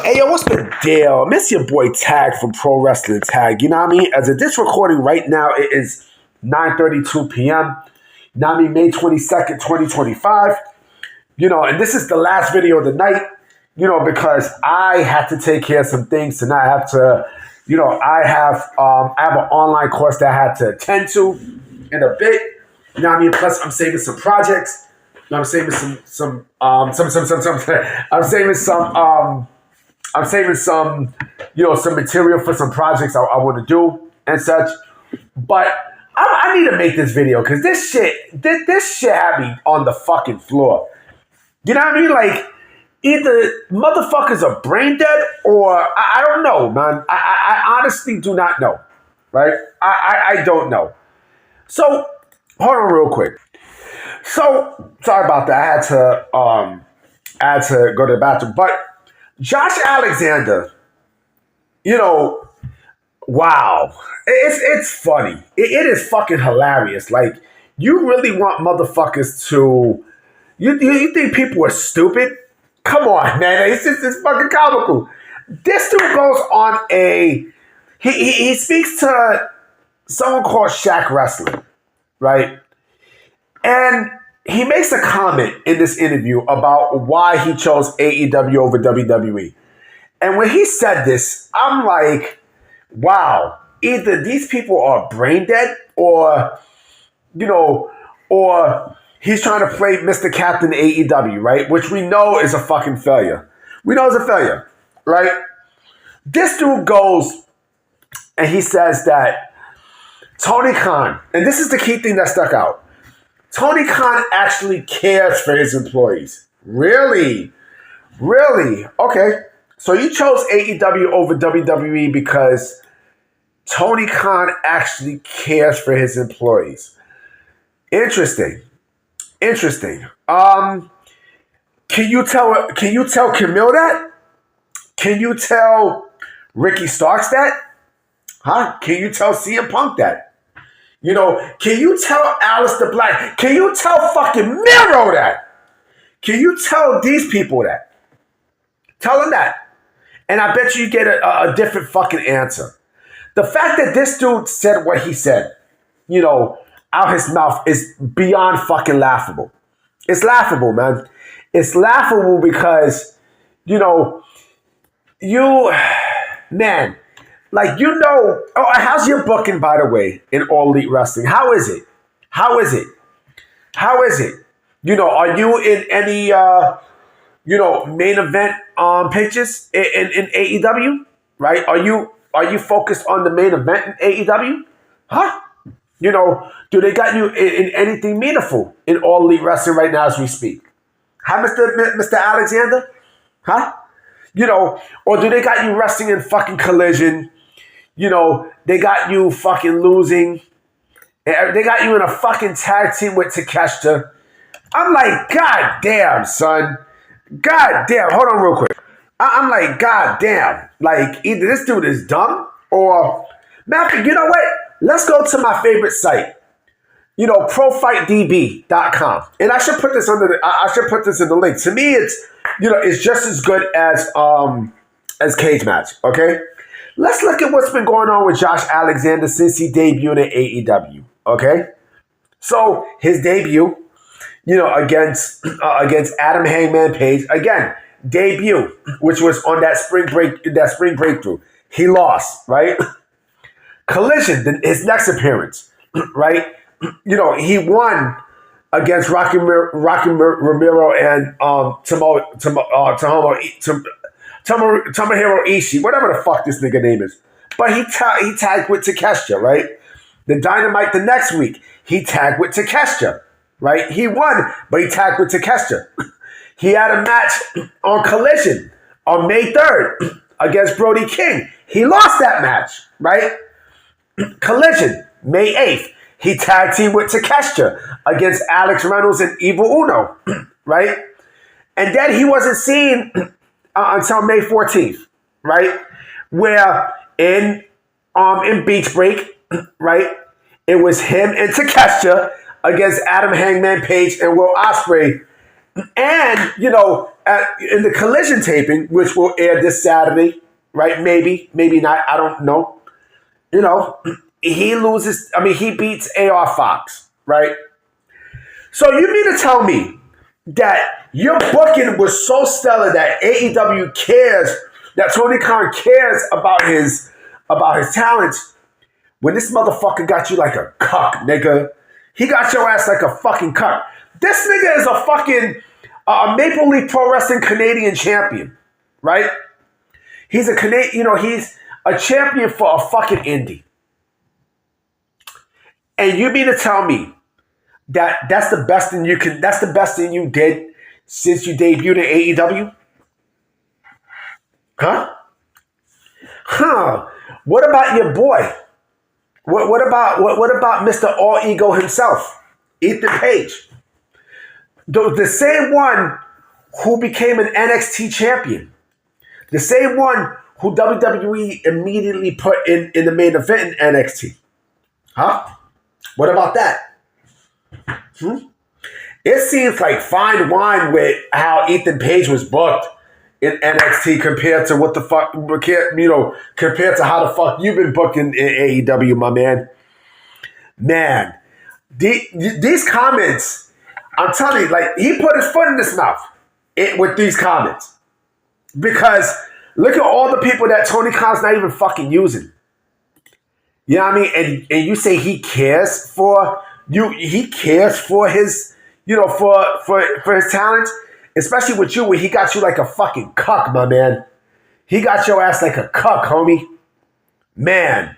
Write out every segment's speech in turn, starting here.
Hey, yo, what's the deal? Miss your boy Tag from Pro Wrestling Tag. You know what I mean? As of this recording right now, it is 9:32 p.m. You know what I mean? May 22nd, 2025. And this is the last video of the night, because I had to take care of some things tonight. I have to, I have an online course that I had to attend to in a bit. You know what I mean? Plus, I'm saving some projects. I'm saving some I'm saving some material for some projects I want to do and such. But I need to make this video because this shit had me on the fucking floor. You know what I mean? Like, either motherfuckers are brain dead or I don't know, man. I honestly do not know, right? I don't know. So, hold on real quick. So, sorry about that. I had to go to the bathroom. But Josh Alexander, wow. It's funny. It is fucking hilarious. Like, you really want motherfuckers to... You think people are stupid? Come on, man. It's fucking comical. This dude goes on he speaks to someone called Shaq Wrestling, right? And he makes a comment in this interview about why he chose AEW over WWE. And when he said this, I'm like, wow, either these people are brain dead or he's trying to play Mr. Captain AEW, right? Which we know is a fucking failure. We know it's a failure, right? This dude goes and he says that Tony Khan, and this is the key thing that stuck out, Tony Khan actually cares for his employees. Really? Really? Okay. So you chose AEW over WWE because Tony Khan actually cares for his employees. Interesting. Can you tell Camille that? Can you tell Ricky Starks that? Huh? Can you tell CM Punk that? Can you tell Aleister Black? Can you tell fucking Miro that? Can you tell these people that? Tell them that. And I bet you get a different fucking answer. The fact that this dude said what he said, out his mouth is beyond fucking laughable. It's laughable, man. It's laughable because, man, like, how's your booking, by the way, in All Elite Wrestling? How is it? Are you in any, main event pictures in AEW, right? Are you focused on the main event in AEW? Huh? Do they got you in anything meaningful in All Elite Wrestling right now as we speak? Huh, Mr. Alexander? Huh? Or do they got you wrestling in fucking Collision? They got you fucking losing. They got you in a fucking tag team with Takeshita. I'm like, God damn, son. God damn. Hold on real quick. I'm like, God damn. Like, either this dude is dumb or... Matthew, you know what? Let's go to my favorite site. ProFightDB.com. And I should put this in the link. To me, it's just as good as Cage Match, okay? Let's look at what's been going on with Josh Alexander since he debuted at AEW, okay? So, his debut, against Adam Hangman Page, again, debut, which was on that spring breakthrough. He lost, right? Collision, his next appearance, right? He won against Rocky Romero and Tomohiro Ishii, whatever the fuck this nigga name is. But he tagged with Takeshita, right? The Dynamite the next week, he tagged with Takeshita, right? He won, but he tagged with Takeshita. He had a match on Collision on May 3rd against Brody King. He lost that match, right? Collision, May 8th. He tag teamed with Takeshita against Alex Reynolds and Evil Uno, right? And then he wasn't seen until May 14th, right? Where in Beach Break, right? It was him and Takeshita against Adam Hangman Page and Will Ospreay And, in the Collision taping, which will air this Saturday, right? Maybe not. I don't know. You know, he beats AR Fox, right? So you mean to tell me that your booking was so stellar that AEW cares, that Tony Khan cares about his talents, when this motherfucker got you like a cuck, nigga? He got your ass like a fucking cuck. This nigga is a fucking Maple Leaf Pro Wrestling Canadian champion, right? He's a Canadian, he's a champion for a fucking indie. And you mean to tell me that's the best thing you did since you debuted in AEW? Huh? What about your boy? What about Mr. All Ego himself, Ethan Page? The same one who became an NXT champion. The same one who WWE immediately put in the main event in NXT. Huh? What about that? It seems like fine wine with how Ethan Page was booked in NXT compared to what the fuck, compared to how the fuck you've been booked in AEW, my man. Man, these comments, I'm telling you, like, he put his foot in his mouth with these comments. Because look at all the people that Tony Khan's not even fucking using. You know what I mean? And you say he cares for you. He cares for his, for his talents, especially with you, where he got you like a fucking cuck, my man. He got your ass like a cuck, homie. Man,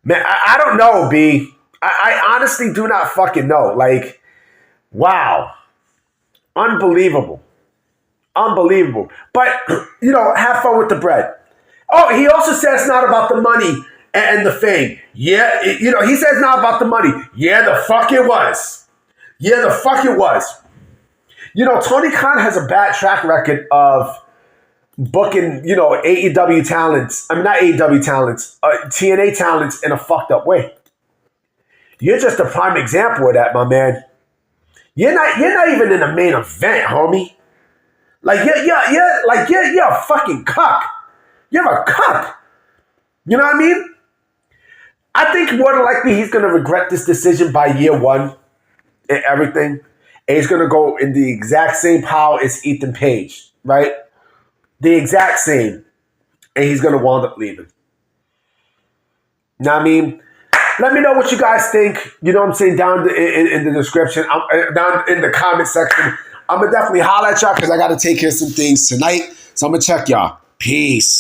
I don't know, B. I honestly do not fucking know. Like, wow, unbelievable. But have fun with the bread. Oh, he also says it's not about the money and the fame. Yeah, he says it's not about the money. Yeah, the fuck it was. Tony Khan has a bad track record of booking, AEW talents. I mean, not AEW talents, TNA talents in a fucked up way. You're just a prime example of that, my man. You're not even in the main event, homie. Like, you're a fucking cuck. You're a cuck. You know what I mean? I think more than likely he's going to regret this decision by year one and everything. And he's going to go in the exact same power as Ethan Page, right? The exact same. And he's going to wind up leaving. You know what I mean? Let me know what you guys think. You know what I'm saying? Down in the description. Down in the comment section. I'm going to definitely holler at y'all because I got to take care of some things tonight. So I'm going to check y'all. Peace.